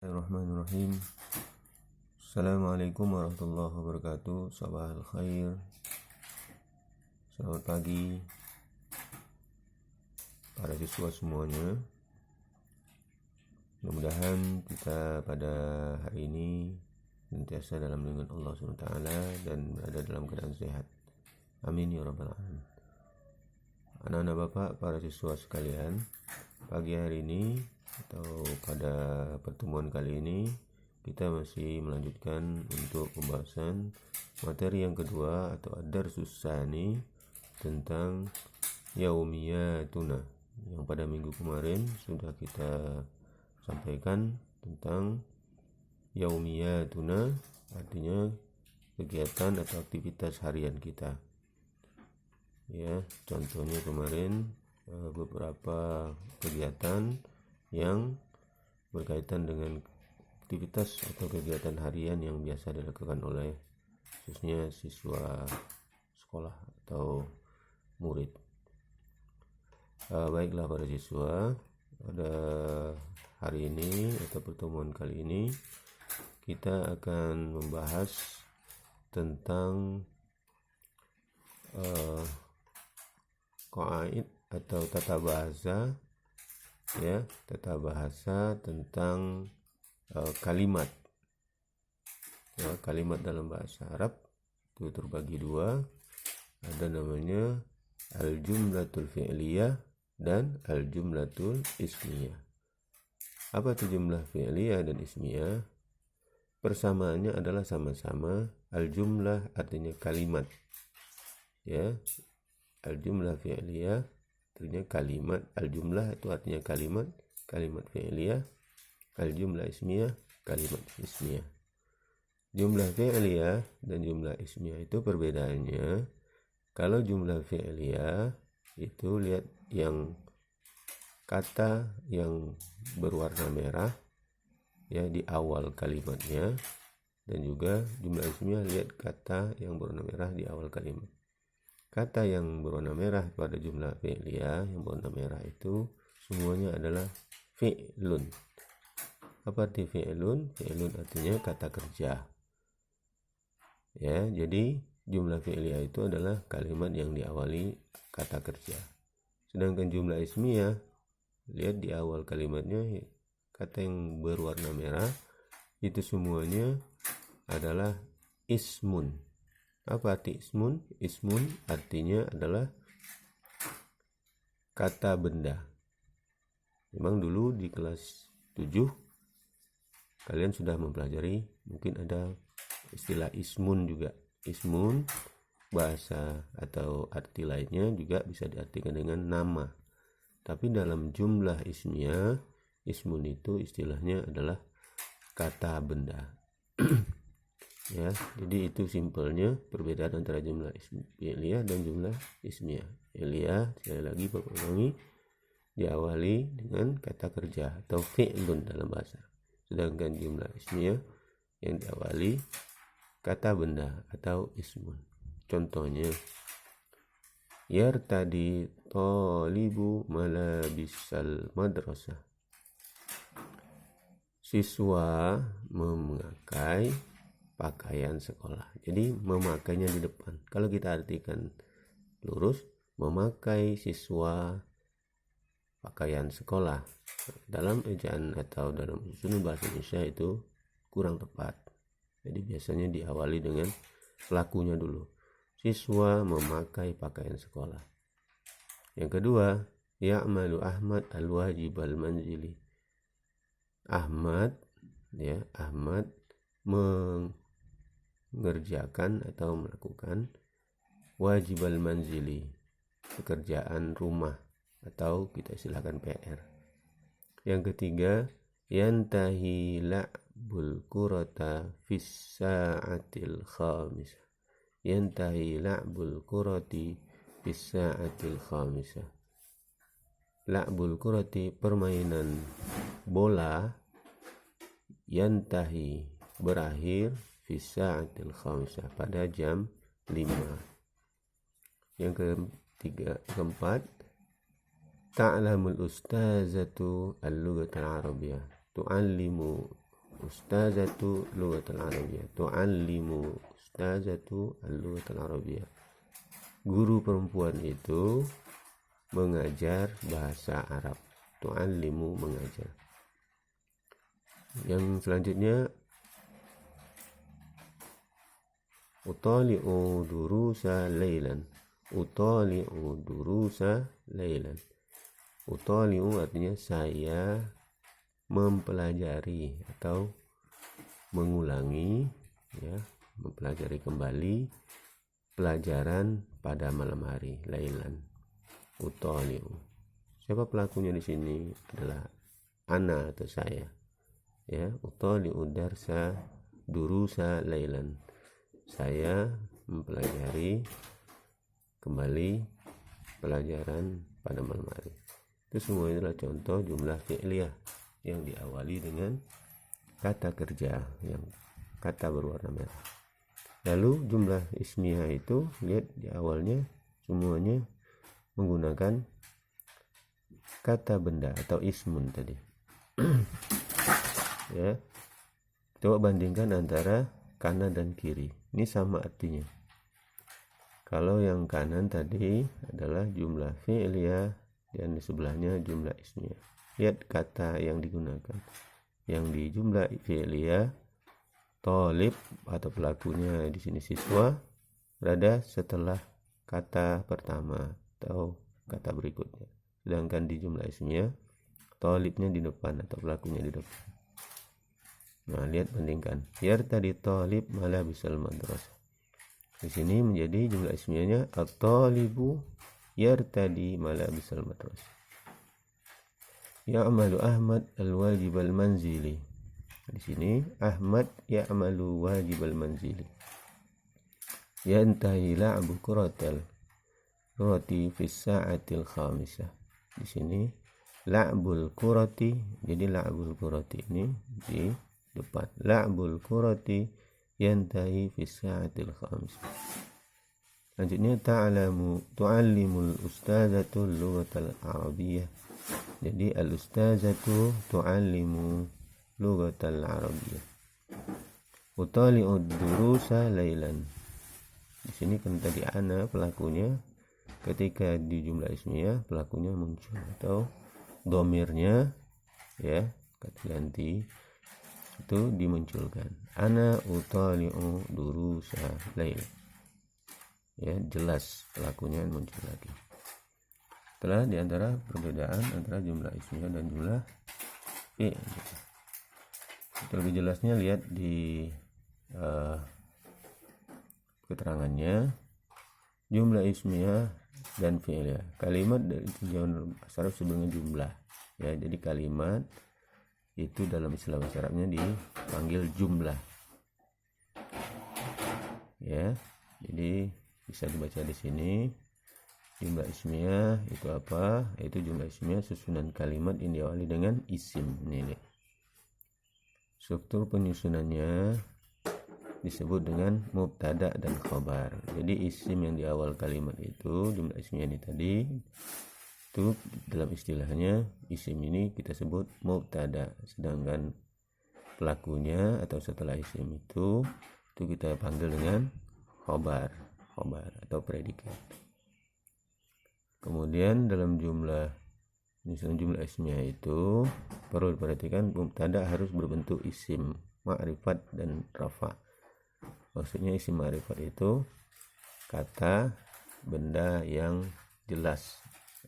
Bismillahirrahmanirrahim. Assalamualaikum warahmatullahi wabarakatuh. Sabahal khair. Selamat pagi para siswa semuanya. Mudah-mudahan kita pada hari ini senantiasa dalam lindungan Allah SWT dan berada dalam keadaan sehat. Amin ya rabbal alamin. Anak-anak bapak, para siswa sekalian, pagi hari ini atau pada pertemuan kali ini kita masih melanjutkan untuk pembahasan materi yang kedua atau ad-darsus tsani tentang yaumiyatuna yang pada minggu kemarin sudah kita sampaikan tentang yaumiyatuna, artinya kegiatan atau aktivitas harian kita. Ya, contohnya kemarin beberapa kegiatan yang berkaitan dengan aktivitas atau kegiatan harian yang biasa dilakukan oleh khususnya siswa sekolah atau murid. Baiklah para siswa, pada hari ini atau pertemuan kali ini kita akan membahas tentang qawaid atau tata bahasa, ya, tata bahasa tentang kalimat. Ya, kalimat dalam bahasa Arab itu terbagi dua, ada namanya al-jumlatul fi'liyah dan al-jumlatul ismiyah. Apa itu jumlah fi'liyah dan ismiyah? Persamaannya adalah sama-sama al-jumlah artinya kalimat, ya, al-jumlah fi'liyah artinya kalimat, al-jumlah itu artinya kalimat, kalimat fi'liyah, al-jumlah ismiyah, kalimat ismiyah. Jumlah fi'liyah dan jumlah ismiyah itu perbedaannya, kalau jumlah fi'liyah itu lihat yang kata yang berwarna merah ya di awal kalimatnya, dan juga jumlah ismiyah lihat kata yang berwarna merah di awal kalimat. Kata yang berwarna merah pada jumlah fi'liyah yang berwarna merah itu semuanya adalah fi'lun. Apa arti fi'lun? Fi'lun artinya kata kerja. Ya, jadi jumlah fi'liyah itu adalah kalimat yang diawali kata kerja. Sedangkan jumlah ismiyah, lihat di awal kalimatnya kata yang berwarna merah itu semuanya adalah ismun. Apa arti ismun? Ismun artinya adalah kata benda. Memang dulu di kelas 7 kalian sudah mempelajari, mungkin ada istilah ismun juga. Ismun bahasa atau arti lainnya juga bisa diartikan dengan nama. Tapi dalam jumlah ismiyah, ismun itu istilahnya adalah kata benda. Ya, jadi itu simpelnya perbedaan antara jumlah fi'liyah dan jumlah ismiyah. Fi'liyah, sekali lagi Bapak ulangi, diawali dengan kata kerja atau fi'lun dalam bahasa. Sedangkan jumlah ismiyah yang diawali kata benda atau ismun. Contohnya, yartadi talibu malabisal madrasah. Siswa memakai pakaian sekolah. Jadi memakainya di depan. Kalau kita artikan lurus, memakai siswa pakaian sekolah. Dalam ejaan atau dalam susunan bahasa Indonesia itu kurang tepat. Jadi biasanya diawali dengan pelakunya dulu. Siswa memakai pakaian sekolah. Yang kedua, ya'malu Ahmad al-wajib al-manzili. Ahmad mengerjakan atau melakukan wajib al-manzili, pekerjaan rumah atau kita istilahkan PR. Yang ketiga, yantahi la'bul kurata fis sa'atil khamisah. Yantahi la'bul kurati fis sa'atil khamisah. La'bul kurati, permainan bola, yantahi, berakhir, fis sa'atil khamisah, pada jam 5. Yang keempat, ta'lamul ustazatu al-lughatal arabiyyah. Tu'allimu ustazatu lughatal arabiyyah. Tu'allimu ustazatu al-lughatal arabiyyah. Guru perempuan itu mengajar bahasa Arab. Tu'allimu mengajar. Yang selanjutnya utali'u durusa laylan. Utali'u durusa laylan. Utali'u artinya saya mempelajari atau mengulangi, ya, mempelajari kembali pelajaran pada malam hari. Laylan. Utali'u. Siapa pelakunya di sini? Adalah ana atau saya. Ya, utali'u darsa durusa laylan. Saya mempelajari kembali pelajaran pada malam hari. Itu semua adalah contoh jumlah fi'liyah yang diawali dengan kata kerja, yang kata berwarna merah. Lalu jumlah ismiyah itu, lihat di awalnya semuanya menggunakan kata benda atau ismun tadi. Ya, coba bandingkan antara kanan dan kiri. Ini sama artinya. Kalau yang kanan tadi adalah jumlah fi'liyah dan di sebelahnya jumlah ismiyah. Lihat kata yang digunakan. Yang di jumlah fi'liyah, thalib atau pelakunya di sini siswa berada setelah kata pertama atau kata berikutnya. Sedangkan di jumlah ismiyah, thalibnya di depan atau pelakunya di depan. Nah, lihat bandingkan. Yartadi thalib malabisal madrasah. Di sini menjadi jumlah ismiyahnya at-talibu yartadi malabisal madrasah. Ya'malu Ahmad al-wajib al-manzili. Di sini Ahmad ya'malu wajib al-manzili. Yantahi la'bu kuratal kurati fi sa'atil khamisah. Di sini la'bul kurati, jadi la'bul kurati ini di depan. La'bul kurati yantahi fi sa'atil khamisah. Selanjutnya tu'allimul ustazatul lughatal arabiyyah. Jadi al-ustazatu tu'allimu lughatal arabiyyah. Utali'ud durusa laylan. Di sini kan tadi ana pelakunya, ketika di jumlah ismiyah pelakunya muncul atau domirnya, ya, kata ganti itu dimunculkan. Ana utali'u durusa laylan. Ya, jelas pelakunya muncul lagi. Setelah diantara perbedaan antara jumlah ismiyah dan jumlah fi'il. Lebih jelasnya lihat di keterangannya. Jumlah ismiyah dan fi'il. Kalimat dari tujuan bahasa Arab sebelumnya jumlah. Ya, jadi kalimat itu dalam istilah bahasa Arabnya dipanggil jumlah. Ya, jadi bisa dibaca di sini. Jumlah ismiyah itu apa? Itu jumlah ismiyah susunan kalimat yang diawali dengan isim. Ini lihat. Struktur penyusunannya disebut dengan mubtada dan khabar. Jadi isim yang di awal kalimat itu, jumlah ismiyah ini tadi, itu dalam istilahnya isim ini kita sebut mubtada, sedangkan pelakunya atau setelah isim itu kita panggil dengan khabar atau predikat. Kemudian dalam jumlah ismiyah itu perlu diperhatikan mubtada harus berbentuk isim, ma'rifat dan rafa. Maksudnya isim ma'rifat itu kata benda yang jelas,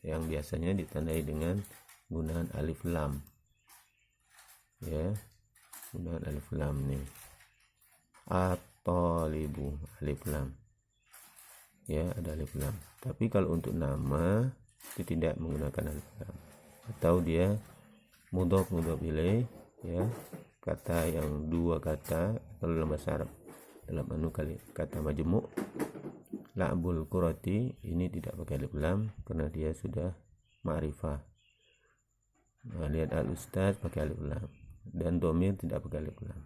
yang biasanya ditandai dengan penggunaan alif lam. Ya, penggunaan alif lam nih. At-talibu, alif lam. Ya, ada alif lam. Tapi kalau untuk nama itu tidak menggunakan alif lam. Atau dia mudhof ilaih, ya, kata yang dua kata kalau dalam bahasa Arab dalam kata majmu', la'bul kurati ini tidak pakai alif lam karena dia sudah ma'rifah. Nah, lihat al-ustaz pakai alif lam dan dhamir tidak pakai alif lam.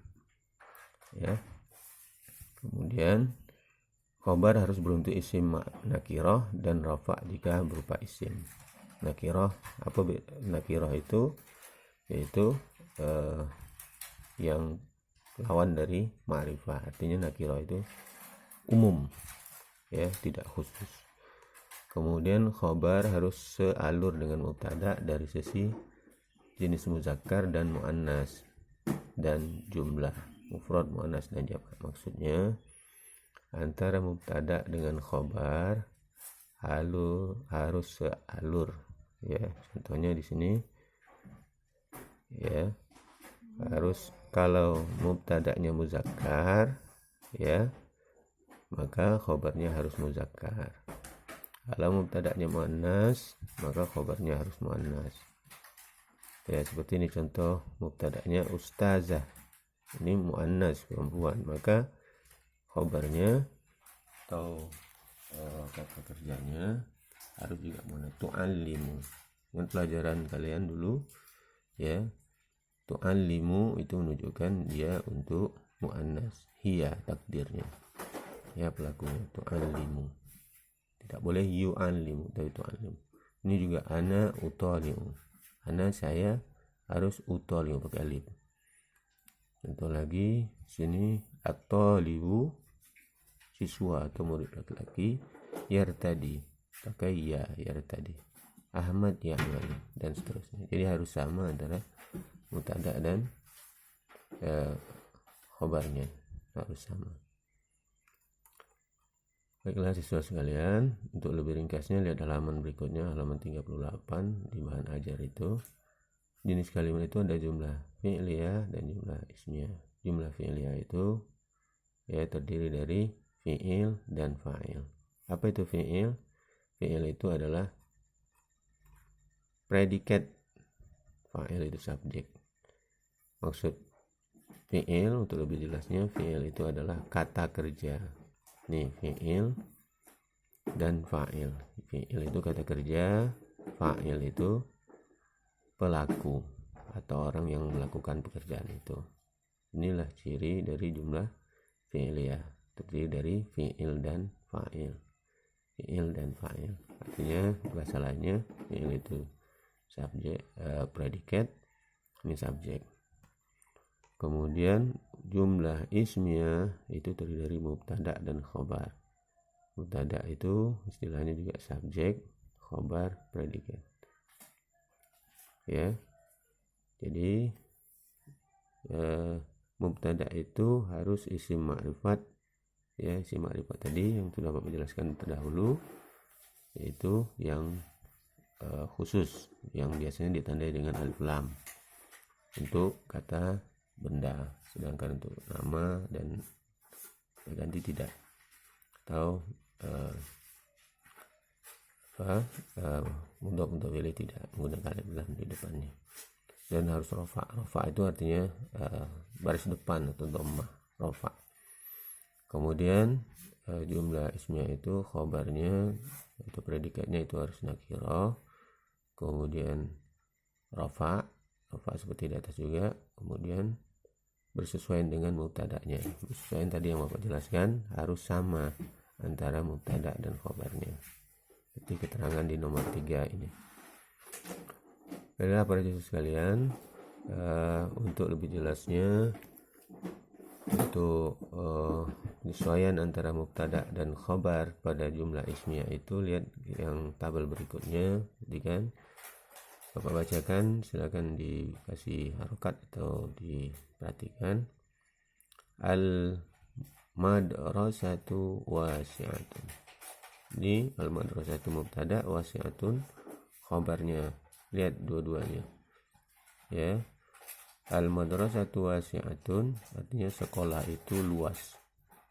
Ya. Kemudian khabar harus berbentuk isim nakirah dan rafa jika berupa isim. Nakirah, apa nakirah itu? Yaitu yang lawan dari ma'rifah. Artinya nakirah itu umum, ya, tidak khusus. Kemudian khobar harus sealur dengan mubtada dari sisi jenis muzakkar dan muannas dan jumlah mufrad, muannas dan jamak. Maksudnya antara mubtada dengan khobar harus sealur, ya. Contohnya di sini, ya, harus kalau mubtada'nya muzakkar, ya, maka khobarnya harus muzakkar. Kalau mubtada'nya muannas, maka khobarnya harus muannas. Ya, seperti ini contoh mubtada'nya ustazah. Ini muannas, perempuan, maka khobarnya atau kata kerjanya harus juga muannas. Tu'allimu. Dengan pelajaran kalian dulu, ya, tu'allimu itu menunjukkan dia untuk muannas. Hiya takdirnya, ya, pelakunya tu'allimu. Tidak boleh yu'allimu, tapi tu'allimu. Ini juga ana utalimu. Ana saya harus utalimu pakai alif. Contoh lagi sini at-talibu siswa atau murid laki-laki, yartadi pakai ya, yartadi. Ahmad ya'mal dan seterusnya. Jadi harus sama antara mubtada dan khobarnya, harus sama. Baiklah siswa sekalian, untuk lebih ringkasnya lihat halaman berikutnya, halaman 38 di bahan ajar itu. Jenis kalimat itu ada jumlah fi'liyah dan jumlah ismiyah. Jumlah fi'liyah itu, ya, terdiri dari fi'il dan fa'il. Apa itu fi'il? Fi'il itu adalah predikat, fa'il itu subjek. Maksud fi'il, untuk lebih jelasnya, fi'il itu adalah kata kerja. Nih, fi'il dan fa'il. Fi'il itu kata kerja, fa'il itu pelaku atau orang yang melakukan pekerjaan itu. Inilah ciri dari jumlah fi'liyah, terdiri dari fi'il dan fa'il. Fi'il dan fa'il, artinya bahasa lainnya fi'il itu subjek, predikat, ini subjek. Kemudian jumlah ismiyah itu terdiri dari mubtada dan khobar. Mubtada itu istilahnya juga subjek, khobar, predikat, ya. Jadi mubtada itu harus isim ma'rifat, ya, isim ma'rifat tadi yang sudah Bapak jelaskan terdahulu, yaitu yang khusus yang biasanya ditandai dengan alif lam untuk kata benda, sedangkan untuk nama dan ganti tidak, atau untuk pilih tidak menggunakan alif lam di depannya. Dan harus rofa. Rofa itu artinya baris depan atau dhammah, rofa. Kemudian jumlah ismiyah itu khobarnya atau predikatnya itu harus nakirah. Kemudian rofa seperti di atas juga. Kemudian bersesuaian dengan mubtada'nya. Bersesuaian tadi yang Bapak jelaskan, harus sama antara mubtada dan khobarnya. Seperti keterangan di nomor 3 ini. Baiklah para siswa sekalian, untuk lebih jelasnya, untuk penyesuaian antara mubtada dan khobar pada jumlah ismiyah itu, lihat yang tabel berikutnya. Jadi kan Bapak bacakan, silakan dikasih harokat atau diperhatikan. Al madrasatu wasi'atun. Ini al madrasatu mubtada, wasi'atun khobarnya. Lihat dua-duanya, ya. Al madrasatu wasi'atun artinya sekolah itu luas.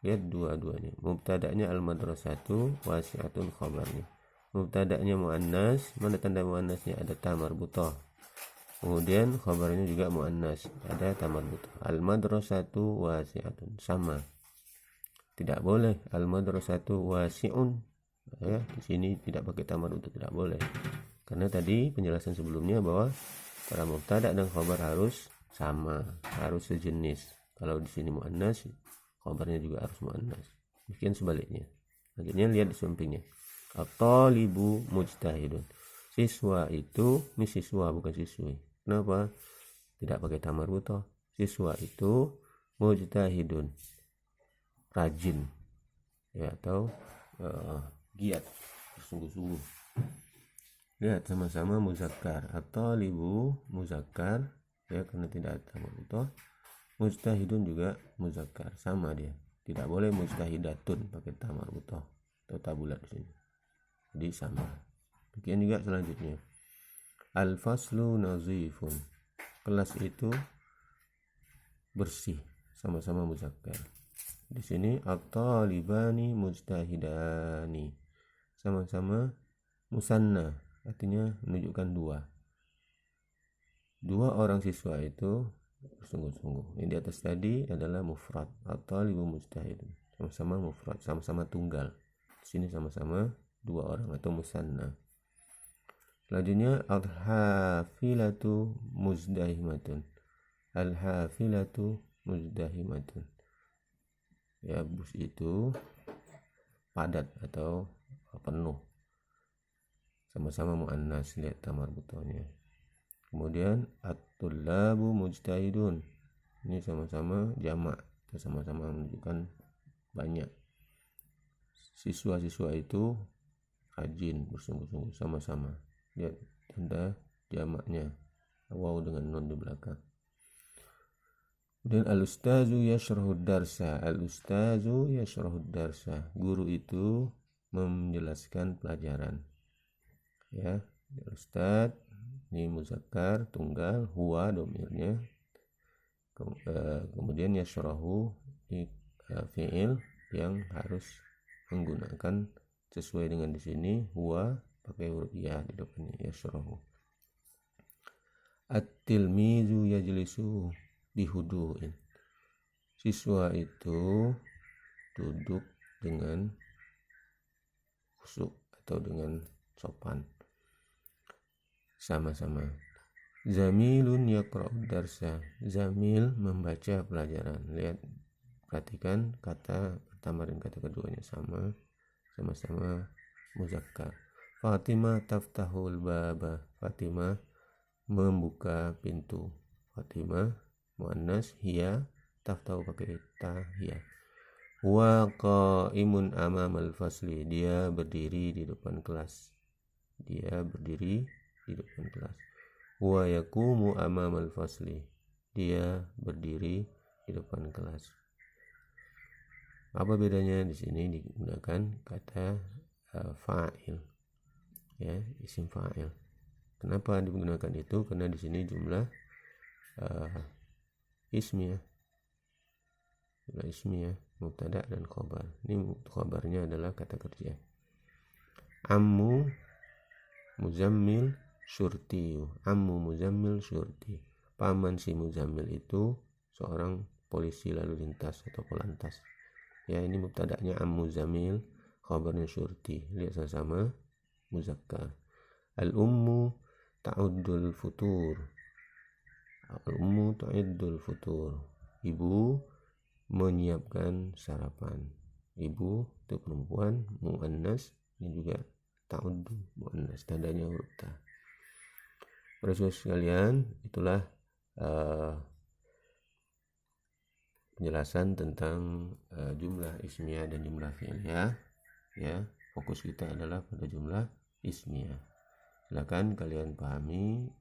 Lihat dua-duanya. Mubtada'nya al madrasatu, wasi'atun khobarnya. Mubtada'nya muannas, mana tanda muannasnya? Ada ta marbutah. Kemudian khabarnya juga muannas, ada ta marbutah. Al madrasatu wasi'atun, sama. Tidak boleh al madrasatu wasi'un, ya. Di sini tidak pakai ta marbutah, tidak boleh. Karena tadi penjelasan sebelumnya bahwa para mubtada dan khabar harus sama, harus sejenis. Kalau di sini muannas, khabarnya juga harus muannas. Demikian sebaliknya. Selanjutnya lihat di sampingnya. At-talibu mujtahidun. Siswa itu, ini siswa bukan siswi. Kenapa? Tidak pakai ta marbutah. siswa itu mujtahidun, rajin, ya, atau giat, bersungguh-sungguh. Lihat sama-sama muzakkar, atau libu muzakkar, ya, karena tidak ada tamar butoh. Mujtahidun juga muzakkar, sama dia. Tidak boleh mujtahidatun pakai tamar butoh atau tabulat di sini. Jadi sama. Demikian juga selanjutnya. Al-faslu nazifun, kelas itu bersih, sama-sama muzakkar. Di sini at-talibani mujtahidani, sama-sama musanna, artinya menunjukkan dua orang siswa itu bersungguh-sungguh. Yang di atas tadi adalah mufrad, at-talibu mujtahidun, sama-sama mufrad, sama-sama tunggal. Di sini sama-sama dua orang atau musanna. Selanjutnya al-hafilatu muzdahimatun, al-hafilatu muzdahimatun, ya, bus itu padat atau penuh, sama-sama muannas, lihat tamar butohnya. Kemudian at-tullabu mujtahidun, ini sama-sama jamak, sama-sama menunjukkan banyak. Siswa-siswa itu rajin, bersungguh-sungguh, sama-sama, lihat tanda jamaknya, waw dengan nun di belakang. Dan al-ustazu yashrahud darsa, al-ustazu yashrahud darsa, guru itu menjelaskan pelajaran, ya. Ustaz ini muzakkar tunggal, huwa domirnya, kemudian yashrahu ini fi'il yang harus menggunakan sesuai dengan di sini, huwa pakai huruf ya di depannya, yashrahu. At-tilmizu yajlisu bihudu'in, siswa itu duduk dengan khusyuk atau dengan sopan, sama-sama. Zamilun yaqra'ud darsa, zamil membaca pelajaran. Lihat, perhatikan kata pertama dan kata keduanya sama-sama muzakkar. Fatimah taftahul baba, Fatimah membuka pintu. Fatimah muannas, hiya taftahu pakai ta, hiya. Wa qa'imun amamal fasli, dia berdiri di depan kelas, dia berdiri di depan kelas. Wa yaqumu amamal fasli, dia berdiri di depan kelas. Apa bedanya? Di sini digunakan kata fa'il, ya, isim fa'il. Kenapa digunakan itu? Karena di sini jumlah ismiyah, mubtada dan khabar. Ini khabarnya adalah kata kerja. Ammu muzammil syurti, ammu muzammil syurti, paman si muzammil itu seorang polisi lalu lintas atau polantas, ya. Ini mubtada'nya ammu muzammil, khabarnya syurti, lihat sama-sama muzakkar. Al-ummu ta'uddul futur, al-ummu ta'uddul futur, ibu menyiapkan sarapan. Ibu itu perempuan, muannas, ini juga ta'uddu muannas, tandanya huruf ta. Para siswa sekalian, itulah penjelasan tentang jumlah ismiyah dan jumlah fi'liyah, ya. Fokus kita adalah pada jumlah ismiyah. Silakan kalian pahami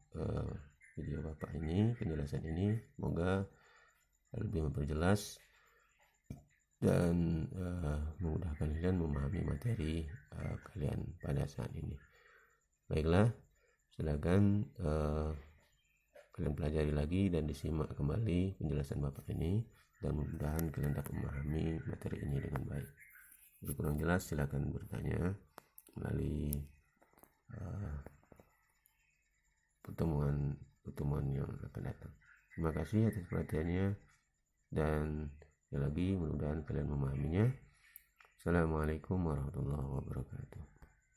video Bapak ini, penjelasan ini, semoga lebih memperjelas dan memudahkan kalian memahami materi kalian pada saat ini. Baiklah, silakan kalian pelajari lagi dan disimak kembali penjelasan Bapak ini, dan mudah-mudahan kalian dapat memahami materi ini dengan baik. Jika kurang jelas silakan bertanya melalui pertemuan yang akan datang. Terima kasih atas perhatiannya, dan sekali lagi mudah-mudahan kalian memahaminya. Assalamualaikum warahmatullahi wabarakatuh.